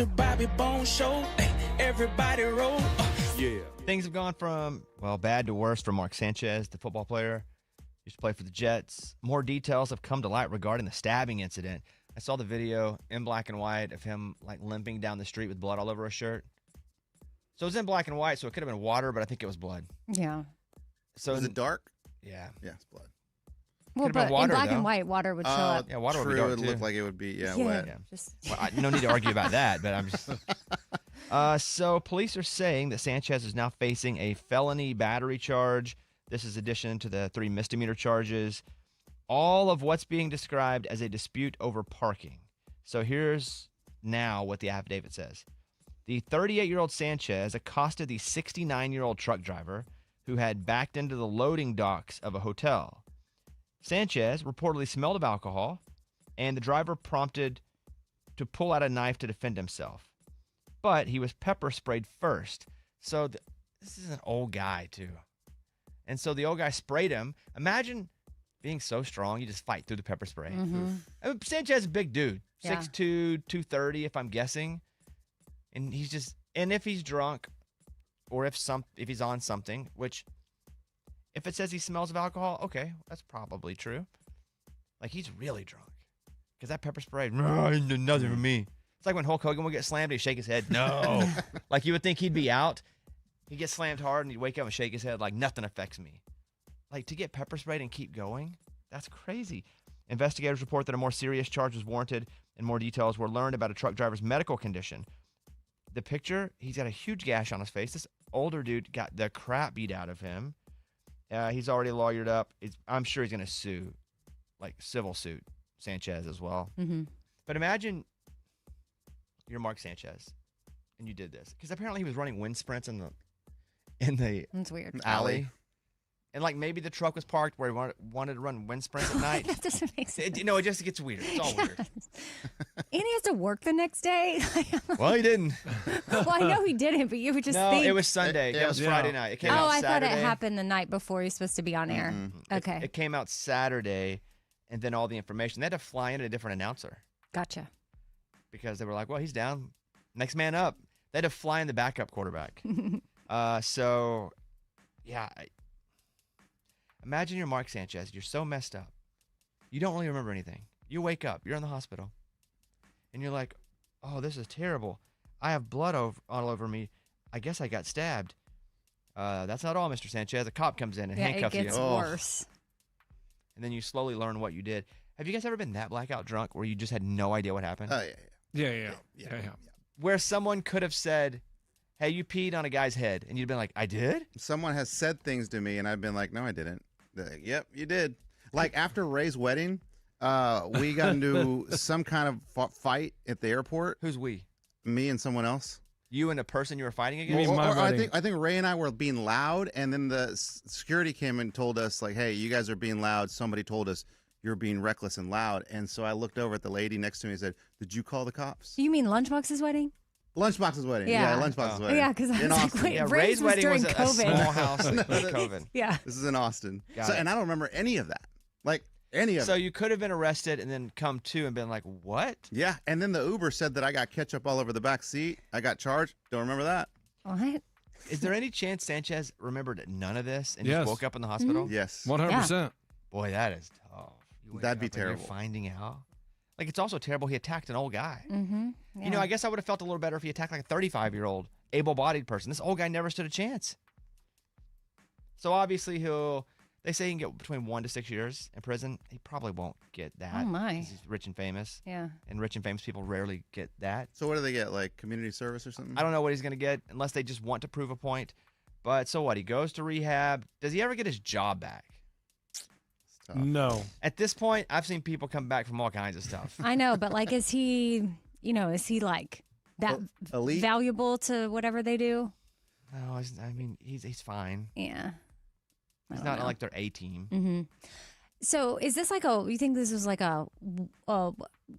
the Bobby Bone Show. Everybody roll. Yeah. Things have gone from, bad to worse for Mark Sanchez, the football player. Used to play for the Jets. More details have come to light regarding the stabbing incident. I saw the video in black and white of him limping down the street with blood all over his shirt. So it was in black and white, so it could have been water, but I think it was blood. Yeah. So was it dark? Yeah. Yeah, it's blood. Well, Could've been but water, in black though. and white, water would show up. Yeah, water True, would be dark, it would too. look like it would be, wet. Yeah. Well, no need to argue about that, but I'm just... So police are saying that Sanchez is now facing a felony battery charge. This is addition to the 3 misdemeanor charges. All of what's being described as a dispute over parking. So here's now what the affidavit says. The 38-year-old Sanchez accosted the 69-year-old truck driver who had backed into the loading docks of a hotel. Sanchez reportedly smelled of alcohol, and the driver prompted to pull out a knife to defend himself. But he was pepper sprayed first. So this is an old guy, too. And so the old guy sprayed him. Imagine being so strong, you just fight through the pepper spray. Mm-hmm. I mean, Sanchez is a big dude. Yeah. 6'2", 230, if I'm guessing. And if he's drunk, or if he's on something, which, if it says he smells of alcohol, okay, that's probably true. He's really drunk. Because that pepper spray, nothing for me. It's like when Hulk Hogan would get slammed, he'd shake his head, no. You would think he'd be out. He'd get slammed hard, and he'd wake up and shake his head like nothing affects me. To get pepper sprayed and keep going, that's crazy. Investigators report that a more serious charge was warranted, and more details were learned about a truck driver's medical condition. The picture, he's got a huge gash on his face. This older dude got the crap beat out of him. He's already lawyered up. I'm sure he's going to sue, civil suit Sanchez as well. Mm-hmm. But imagine you're Mark Sanchez, and you did this. Because apparently he was running wind sprints in the That's weird. alley. And maybe the truck was parked where he wanted to run wind sprints at night. That doesn't make sense. It just gets weird. It's all weird. And he has to work the next day. Well, he didn't. Well, I know he didn't, but you would just No, think. it was Sunday. It was Friday night. It came out I Saturday. thought it happened the night before he was supposed to be on air. Mm-hmm. Okay. It came out Saturday, and then all the information. They had to fly in a different announcer Gotcha. because they were like, well, he's down. Next man up. They had to fly in the backup quarterback. Imagine you're Mark Sanchez. You're so messed up. You don't really remember anything. You wake up. You're in the hospital. And you're like, oh, this is terrible. I have blood all over me. I guess I got stabbed. That's not all, Mr. Sanchez. A cop comes in and handcuffs it gets you. worse. And then you slowly learn what you did. Have you guys ever been that blackout drunk where you just had no idea what happened? Oh, Yeah. Where someone could have said, hey, you peed on a guy's head. And you'd been like, I did? Someone has said things to me, and I've been like, no, I didn't. They're like, yep, you did. After Ray's wedding, we got into some kind of fight at the airport. Who's we? Me and someone else. You and a person you were fighting You against? mean my I wedding. think Ray and I were being loud, and then the security came and told us, hey, you guys are being loud. Somebody told us you're being reckless and loud. And so I looked over at the lady next to me and said, did you call the cops? You mean Lunchbox's wedding? Lunchbox's wedding. Yeah. Lunchbox's wedding. Yeah, because I In was Austin. like, wait, Yeah, Ray's was wedding during was a COVID. small house with COVID. Yeah. This is in Austin. Got it. And I don't remember any of that. Any of it. So you could have been arrested and then come to and been like, what? Yeah, and then the Uber said that I got ketchup all over the back seat. I got charged. Don't remember that. What? Is there any chance Sanchez remembered none of this and Yes. just woke up in the hospital? Yes. 100%. Boy, that is tough. You wake That'd be up and you're terrible. finding out. It's also terrible he attacked an old guy. Mm-hmm. Yeah. You know, I guess I would have felt a little better if he attacked a 35-year-old able-bodied person. This old guy never stood a chance. So obviously they say he can get between 1 to 6 years in prison. He probably won't get that. Oh, my. 'cause he's rich and famous. Yeah. And rich and famous people rarely get that. So what do they get? Community service or something? I don't know what he's going to get unless they just want to prove a point. But so what? He goes to rehab. Does he ever get his job back? It's tough. No. At this point, I've seen people come back from all kinds of stuff. I know, but is he that Elite? valuable to whatever they do? No, he's fine. Yeah. I He's don't not know. like their A team. Mm-hmm. So is this you think this was a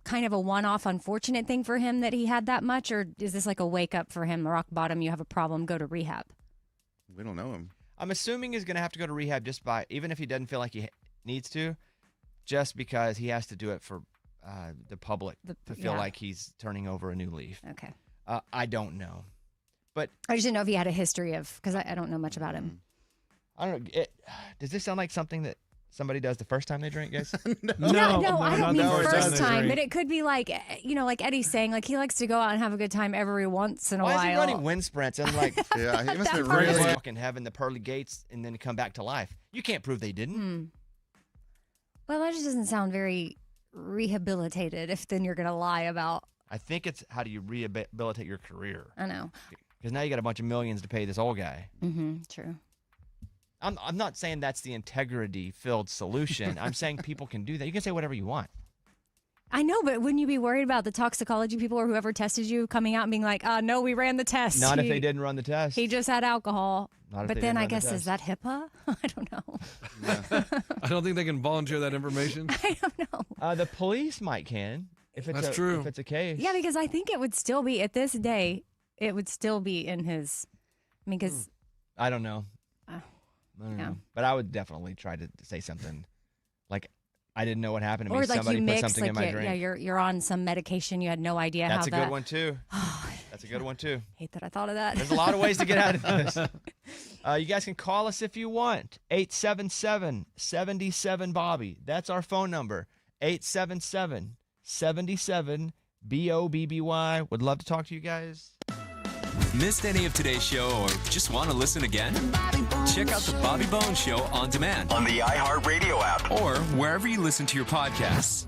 kind of a one-off unfortunate thing for him that he had that much, or is this a wake up for him, rock bottom, you have a problem, go to rehab? We don't know him. I'm assuming he's going to have to go to rehab even if he doesn't feel like he needs to, just because he has to do it for the public to feel yeah. like he's turning over a new leaf. Okay. I don't know. But I just didn't know if he had a history of, because I don't know much about him. I don't know. Does this sound like something that somebody does the first time they drink, guys? No, I don't mean not first the time, but it could be like, like Eddie's saying, like he likes to go out and have a good time every once in a while. Why is he running wind sprints and like Yeah, he must have been part is really. fucking having the pearly gates and then come back to life? You can't prove they didn't. Well, that just doesn't sound very rehabilitated if then you're going to lie about. I think it's how do you rehabilitate your career? I know. Because now you got a bunch of millions to pay this old guy. True. I'm not saying that's the integrity-filled solution. I'm saying people can do that. You can say whatever you want. I know, but wouldn't you be worried about the toxicology people or whoever tested you coming out and being like, no, we ran the test. Not if they didn't run the test. He just had alcohol. Not if But they then didn't I run the guess, is that test. HIPAA? I don't know. I don't think they can volunteer that information. I don't know. The police might can. If it's That's true. If it's a case. Yeah, because I think it would still be, at this day, it would still be in his, I mean, because. I don't know. I don't yeah. know. But I would definitely try to say something like, I didn't know what happened to me. Or like Somebody you put mix, something in my drink. you're on some medication, you had no idea That's how a that. good one, too. That's a good one, too. Hate that I thought of that. There's a lot of ways to get out of this. You guys can call us if you want. 877-77-BOBBY. That's our phone number. 877-77-BOBBY. Would love to talk to you guys. Missed any of today's show or just want to listen again? Check out the Bobby Bones Show on demand on the iHeartRadio app or wherever you listen to your podcasts.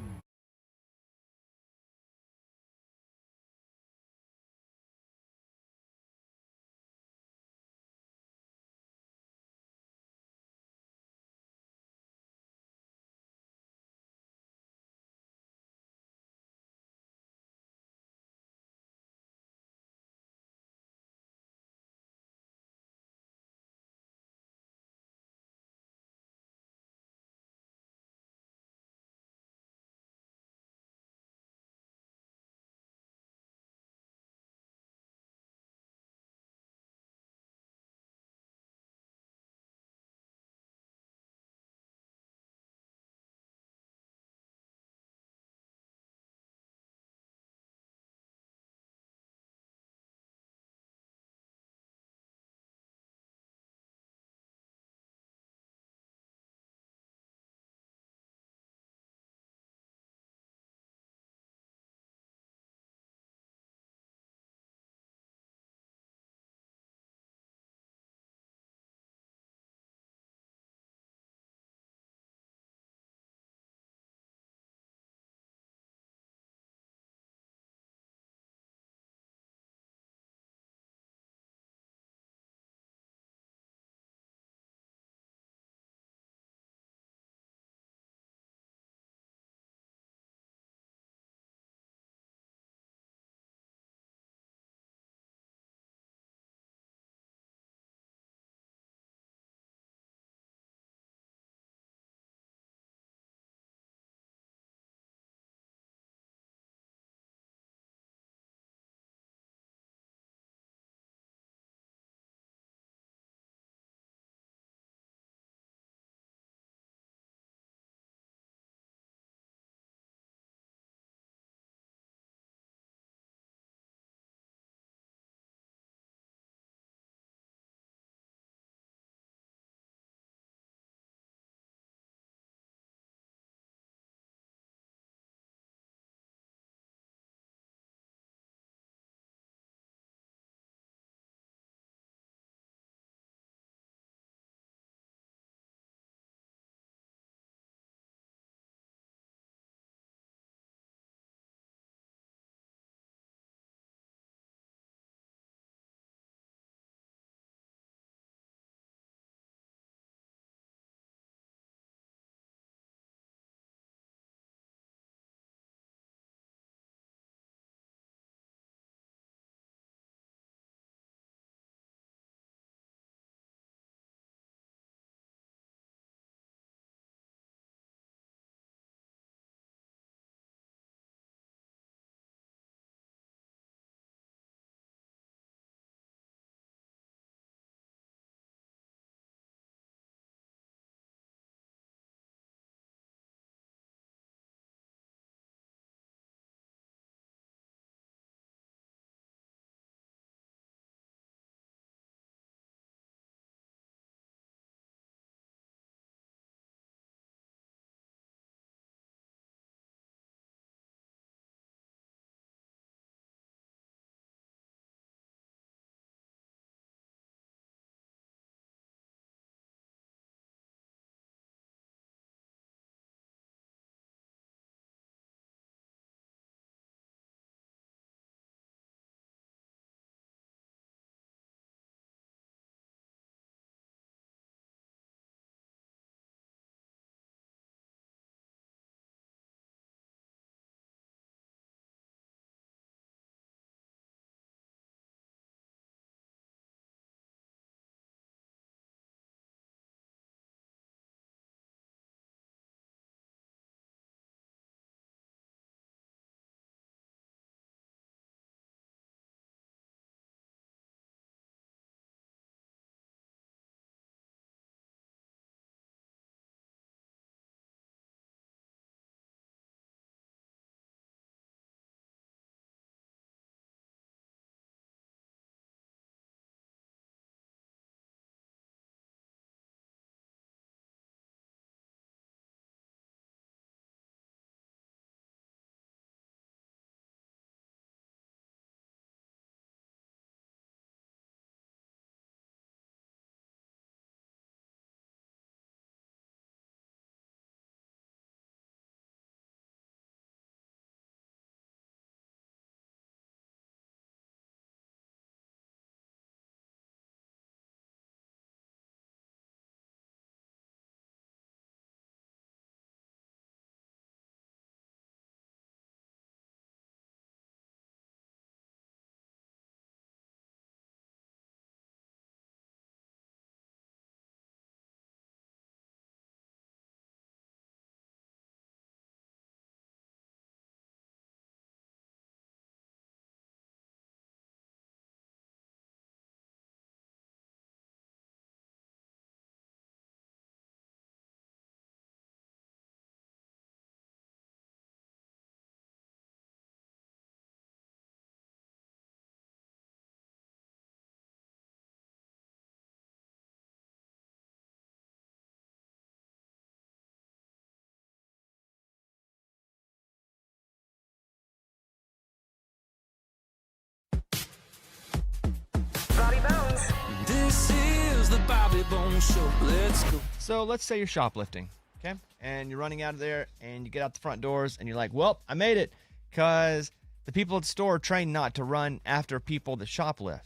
the Bobby Bone Show. Let's go. So let's say you're shoplifting, okay? And you're running out of there and you get out the front doors and you're like, well, I made it, because the people at the store are trained not to run after people that shoplift.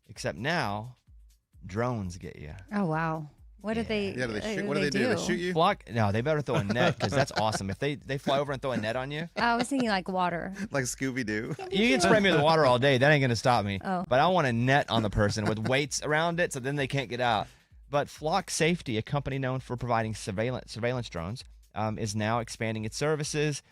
Except now, drones get you. Oh, wow. What did they Yeah, what what do they do? They shoot you? Flock? No, they better throw a net, because that's awesome. If they fly over and throw a net on you, I was thinking like water. Like Scooby-Doo? you can spray me with water all day. That ain't going to stop me. Oh. But I want a net on the person with weights around it so then they can't get out. But Flock Safety, a company known for providing surveillance drones, is now expanding its services.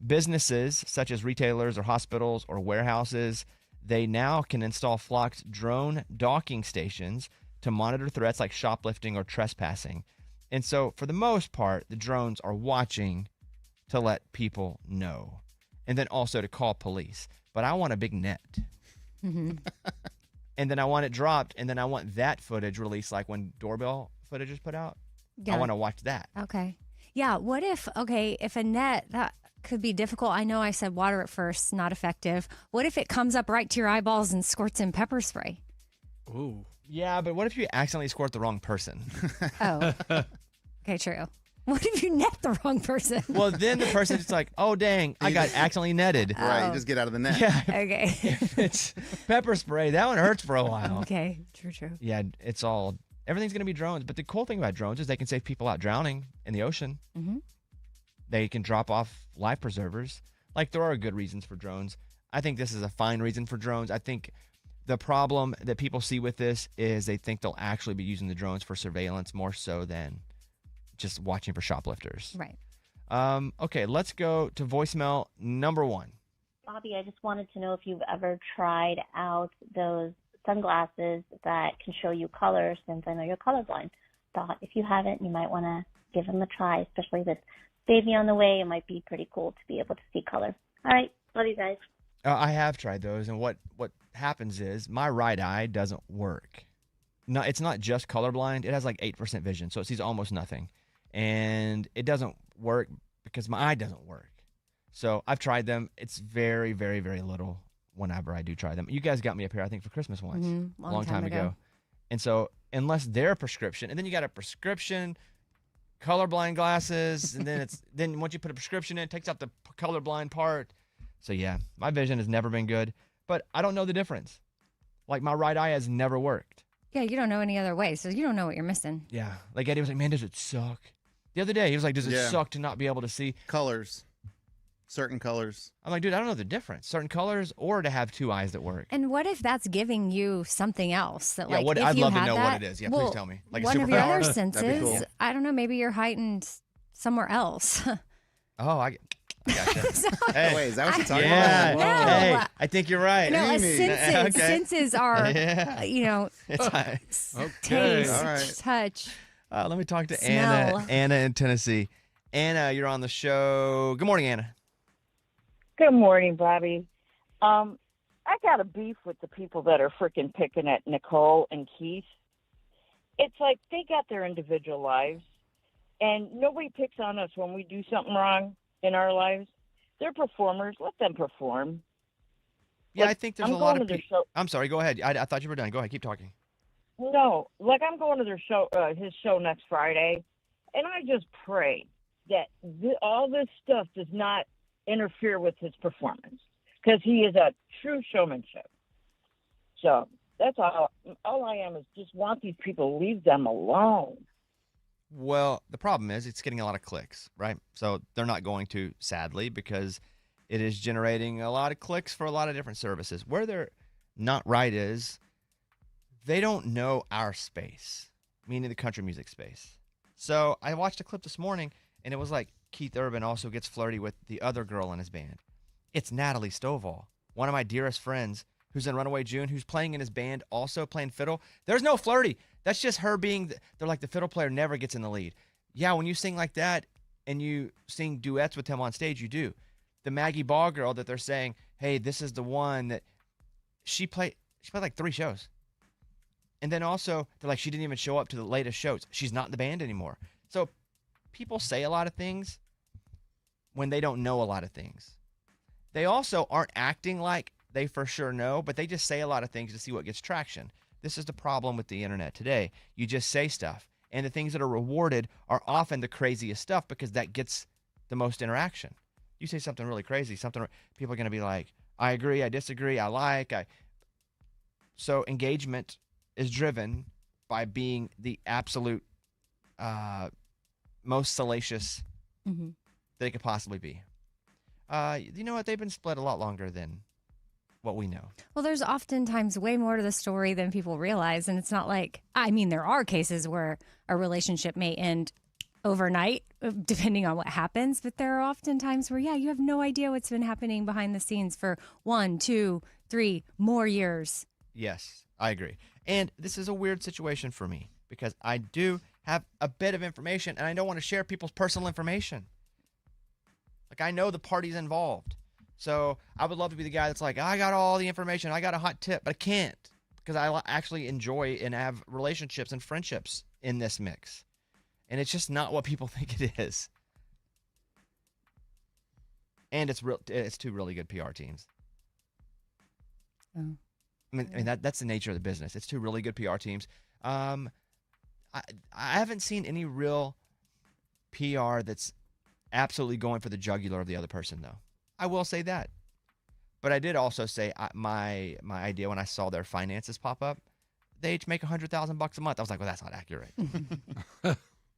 Businesses such as retailers or hospitals or warehouses, they now can install Flock's drone docking stations to monitor threats like shoplifting or trespassing. And so, for the most part, the drones are watching to let people know, and then also to call police. But I want a big net. Mm-hmm. And then I want it dropped, and then I want that footage released, like when doorbell footage is put out. I want to watch that. Okay. Yeah. What if a net, that could be difficult. I know I said water at first, not effective. What if it comes up right to your eyeballs and squirts in pepper spray? Ooh. Yeah, but what if you accidentally squirt the wrong person? Oh. Okay, true. What if you net the wrong person? Well, then the person's just like, oh, dang, I got accidentally netted. Right, Oh. you just get out of the net. Yeah, Okay. if it's pepper spray, that one hurts for a while. Okay. True. Yeah, everything's going to be drones. But the cool thing about drones is they can save people out drowning in the ocean. Mm-hmm. They can drop off life preservers. Like, there are good reasons for drones. I think this is a fine reason for drones. I think the problem that people see with this is they think they'll actually be using the drones for surveillance more so than just watching for shoplifters. Right. Okay, let's go to voicemail number 1. Bobby, I just wanted to know if you've ever tried out those sunglasses that can show you colors, since I know you're colorblind. Thought if you haven't, you might want to give them a try, especially with baby on the way. It might be pretty cool to be able to see color. All right. Love you guys. I have tried those, and what happens is my right eye doesn't work. No, it's not just colorblind. It has like 8% vision, so it sees almost nothing. And it doesn't work because my eye doesn't work. So I've tried them. It's very, very, very little whenever I do try them. You guys got me a pair, I think, for Christmas once, Mm-hmm. a long time ago. And so unless they're a prescription, and then you got a prescription, colorblind glasses, and then once you put a prescription in, it takes out the colorblind part. So yeah, my vision has never been good, but I don't know the difference. Like, my right eye has never worked. Yeah, you don't know any other way, so you don't know what you're missing. Yeah. Like, Eddie was like, man, does it suck? The other day, he was like, does it Yeah. suck to not be able to see? Colors. Certain colors. I'm like, dude, I don't know the difference. Certain colors or to have 2 eyes that work. And what if that's giving you something else? That, Yeah, like, if I'd you love to had know what that, it is. Yeah, well, please tell me. Like a one of your other superpower? senses, That'd be cool. I don't know, maybe you're heightened somewhere else. Oh, I gotcha. So- Hey. Wait, is that what you're talking Yeah. about? No. Hey, I think you're right. no, Amy. senses. Okay. Senses are, Yeah. taste, Okay. All right. touch. Let me talk to Smell. Anna. Anna in Tennessee. Anna, you're on the show. Good morning, Anna. Good morning, Bobby. I got a beef with the people that are freaking picking at Nicole and Keith. It's like they got their individual lives, and nobody picks on us when we do something wrong in our lives. They're performers. Let them perform. Yeah, Like, I think there's I'm a lot going of to their people. show. I'm sorry. Go ahead. I thought you were done. Go ahead. Keep talking. No, like I'm going to their show, his show next Friday, and I just pray that all this stuff does not interfere with his performance, because he is a true showmanship. So that's all I am is just want these people to leave them alone. Well, the problem is it's getting a lot of clicks, right? So they're not going to, sadly, because it is generating a lot of clicks for a lot of different services. Where they're not right is they don't know our space, meaning the country music space. So I watched a clip this morning, and it was like Keith Urban also gets flirty with the other girl in his band. It's Natalie Stovall, one of my dearest friends, who's in Runaway June, who's playing in his band, also playing fiddle. There's no flirty. That's just her being, they're like, the fiddle player never gets in the lead. Yeah, when you sing like that and you sing duets with him on stage, you do. The Maggie Ball girl that they're saying, hey, this is the one that she played like 3 shows. And then also, they're like, she didn't even show up to the latest shows. She's not in the band anymore. So people say a lot of things when they don't know a lot of things. They also aren't acting like they for sure know, but they just say a lot of things to see what gets traction. This is the problem with the internet today. You just say stuff, and the things that are rewarded are often the craziest stuff because that gets the most interaction. You say something really crazy, people are going to be like, I agree, I disagree, I like. So engagement is driven by being the absolute most salacious that it could possibly be. You know what? They've been split a lot longer than what we know. Well, there's oftentimes way more to the story than people realize. And it's not like, I mean, there are cases where a relationship may end overnight, depending on what happens. But there are often times where, you have no idea what's been happening behind the scenes for 1, 2, 3 more years. Yes, I agree. And this is a weird situation for me because I do have a bit of information and I don't want to share people's personal information. Like, I know the parties involved. So I would love to be the guy that's like, I got all the information, I got a hot tip, but I can't because I actually enjoy and have relationships and friendships in this mix. And it's just not what people think it is. And it's two really good PR teams. Oh. I mean that's the nature of the business. It's two really good PR teams. I haven't seen any real PR that's absolutely going for the jugular of the other person, though. I will say that. But I did also say my idea when I saw their finances pop up, they each make $100,000 a month. I was like, well, that's not accurate.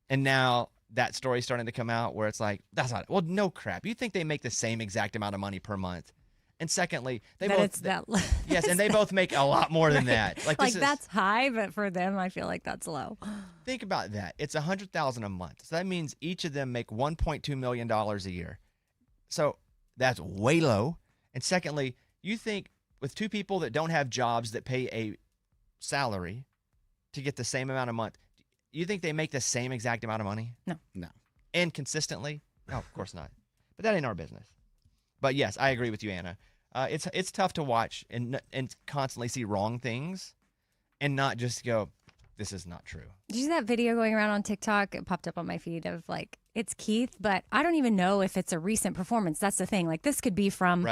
And now that story's starting to come out where it's like, that's not. Well, no crap. You think they make the same exact amount of money per month? And secondly, they yes, and they both make a lot more than that. Like that's high, but for them, I feel like that's low. Think about that. It's $100,000 a month. So that means each of them make $1.2 million a year. So that's way low. And secondly, you think with two people that don't have jobs that pay a salary to get the same amount a month, you think they make the same exact amount of money? No. And consistently? No, of course not. But that ain't our business. But yes, I agree with you, Anna. It's tough to watch and constantly see wrong things and not just go, this is not true. Did you see that video going around on TikTok? It popped up on my feed of like, it's Keith, but I don't even know if it's a recent performance. That's the thing. Like, this could be from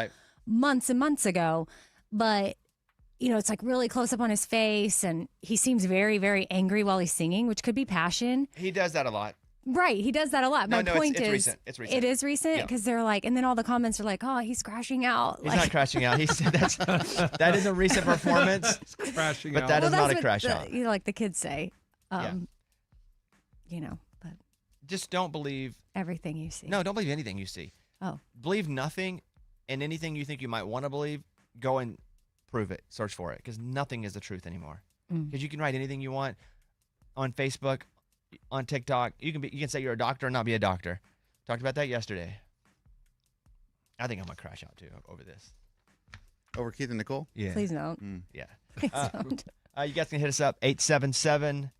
months and months ago, but it's like really close up on his face and he seems very, very angry while he's singing, which could be passion. He does that a lot. Right. He does that a lot. My point it's is, recent. It's recent. It is recent because they're like, and then all the comments are like, oh, he's crashing out. He's not crashing out. That is a recent performance. He's crashing but out. that is not a what crash out. Like the kids say, but just don't believe everything you see. No, don't believe anything you see. Oh. Believe nothing, and anything you think you might want to believe, go and prove it. Search for it, because nothing is the truth anymore. Because you can write anything you want on Facebook, on TikTok. You can say you're a doctor and not be a doctor. Talked about that yesterday. I think I'm gonna crash out too over this. Over Keith and Nicole? Yeah. Please don't. Yeah. Please don't. You guys can hit us up 877